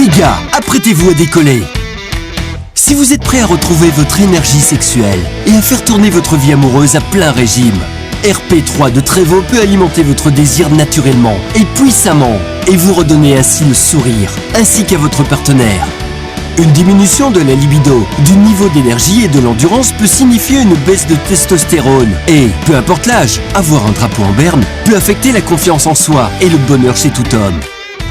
Les gars, apprêtez-vous à décoller. Si vous êtes prêts à retrouver votre énergie sexuelle et à faire tourner votre vie amoureuse à plein régime, RP3 de Trévo peut alimenter votre désir naturellement et puissamment et vous redonner ainsi le sourire, ainsi qu'à votre partenaire. Une diminution de la libido, du niveau d'énergie et de l'endurance peut signifier une baisse de testostérone. Et, peu importe l'âge, avoir un drapeau en berne peut affecter la confiance en soi et le bonheur chez tout homme.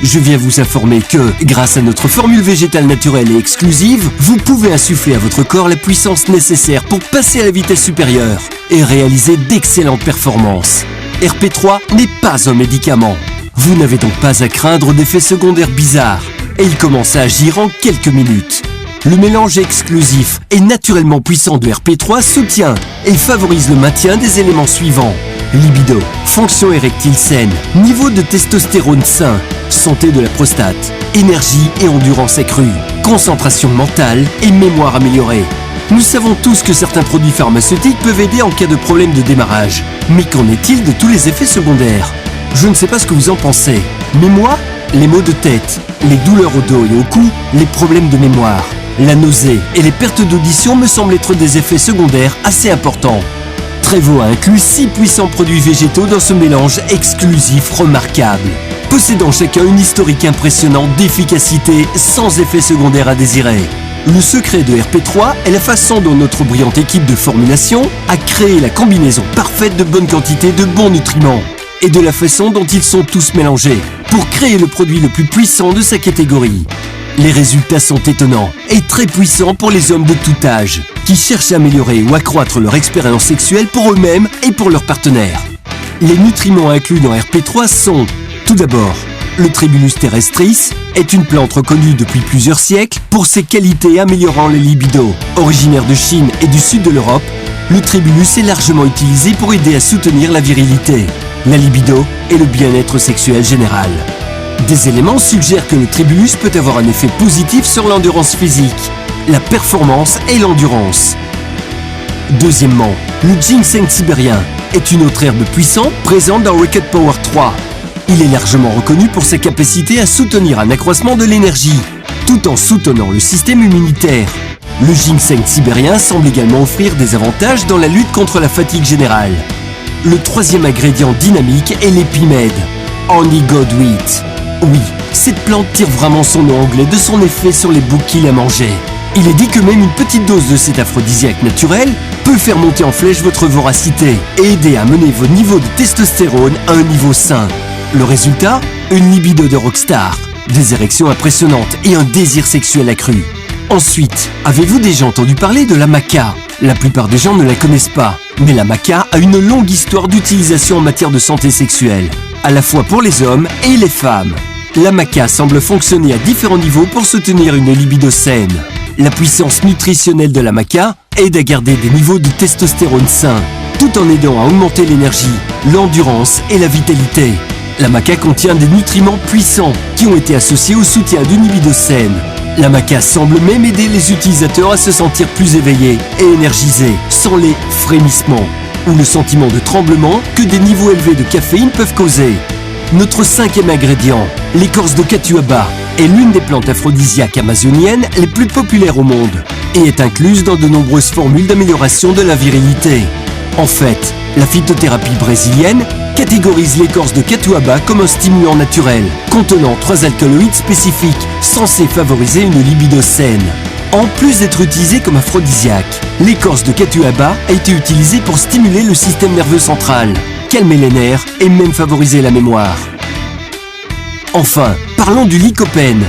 Je viens vous informer que, grâce à notre formule végétale naturelle et exclusive, vous pouvez insuffler à votre corps la puissance nécessaire pour passer à la vitesse supérieure et réaliser d'excellentes performances. RP3 n'est pas un médicament. Vous n'avez donc pas à craindre d'effets secondaires bizarres et il commence à agir en quelques minutes. Le mélange exclusif et naturellement puissant de RP3 soutient et favorise le maintien des éléments suivants: libido, fonction érectile saine, niveau de testostérone sain, santé de la prostate, énergie et endurance accrue, concentration mentale et mémoire améliorée. Nous savons tous que certains produits pharmaceutiques peuvent aider en cas de problème de démarrage. Mais qu'en est-il de tous les effets secondaires? Je ne sais pas ce que vous en pensez, mais moi, les maux de tête, les douleurs au dos et au cou, les problèmes de mémoire, la nausée et les pertes d'audition me semblent être des effets secondaires assez importants. Trévo a inclus 6 puissants produits végétaux dans ce mélange exclusif remarquable, possédant chacun une historique impressionnante d'efficacité sans effets secondaires à désirer. Le secret de RP3 est la façon dont notre brillante équipe de formulation a créé la combinaison parfaite de bonne quantité de bons nutriments et de la façon dont ils sont tous mélangés pour créer le produit le plus puissant de sa catégorie. Les résultats sont étonnants et très puissants pour les hommes de tout âge qui cherchent à améliorer ou accroître leur expérience sexuelle pour eux-mêmes et pour leurs partenaires. Les nutriments inclus dans RP3 sont, tout d'abord, le Tribulus terrestris est une plante reconnue depuis plusieurs siècles pour ses qualités améliorant les libidos. Originaire de Chine et du sud de l'Europe, le Tribulus est largement utilisé pour aider à soutenir la virilité, la libido et le bien-être sexuel général. Des éléments suggèrent que le Tribulus peut avoir un effet positif sur l'endurance physique, la performance et l'endurance. Deuxièmement, le ginseng sibérien est une autre herbe puissante présente dans Rocket Power 3. Il est largement reconnu pour sa capacité à soutenir un accroissement de l'énergie, tout en soutenant le système immunitaire. Le ginseng sibérien semble également offrir des avantages dans la lutte contre la fatigue générale. Le troisième ingrédient dynamique est l'épimède, Honey God Wheat. Oui, cette plante tire vraiment son nom anglais de son effet sur les boucs qui la mangeaient. Il est dit que même une petite dose de cet aphrodisiaque naturel peut faire monter en flèche votre voracité et aider à mener vos niveaux de testostérone à un niveau sain. Le résultat? Une libido de rockstar, des érections impressionnantes et un désir sexuel accru. Ensuite, avez-vous déjà entendu parler de la maca? La plupart des gens ne la connaissent pas, mais la maca a une longue histoire d'utilisation en matière de santé sexuelle, à la fois pour les hommes et les femmes. La maca semble fonctionner à différents niveaux pour soutenir une libido saine. La puissance nutritionnelle de la maca aide à garder des niveaux de testostérone sains, tout en aidant à augmenter l'énergie, l'endurance et la vitalité. La maca contient des nutriments puissants qui ont été associés au soutien d'une libido saine. La maca semble même aider les utilisateurs à se sentir plus éveillés et énergisés, sans les frémissements ou le sentiment de tremblement que des niveaux élevés de caféine peuvent causer. Notre cinquième ingrédient, l'écorce de catuaba, est l'une des plantes aphrodisiaques amazoniennes les plus populaires au monde et est incluse dans de nombreuses formules d'amélioration de la virilité. En fait, la phytothérapie brésilienne catégorise l'écorce de catuaba comme un stimulant naturel, contenant 3 alcaloïdes spécifiques censés favoriser une libido saine. En plus d'être utilisée comme aphrodisiaque, l'écorce de catuaba a été utilisée pour stimuler le système nerveux central, calmer les nerfs et même favoriser la mémoire. Enfin, parlons du lycopène.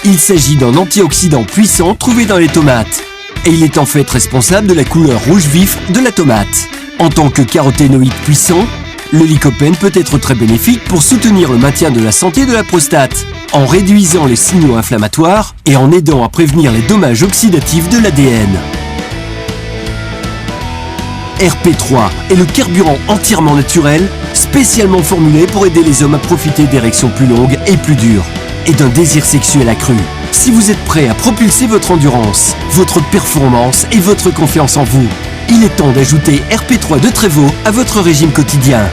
Il s'agit d'un antioxydant puissant trouvé dans les tomates, et il est en fait responsable de la couleur rouge vif de la tomate. En tant que caroténoïde puissant, le lycopène peut être très bénéfique pour soutenir le maintien de la santé de la prostate, en réduisant les signaux inflammatoires et en aidant à prévenir les dommages oxydatifs de l'ADN. RP3 est le carburant entièrement naturel, spécialement formulé pour aider les hommes à profiter d'érections plus longues et plus dures, et d'un désir sexuel accru. Si vous êtes prêt à propulser votre endurance, votre performance et votre confiance en vous, il est temps d'ajouter RP3 de Trévo à votre régime quotidien.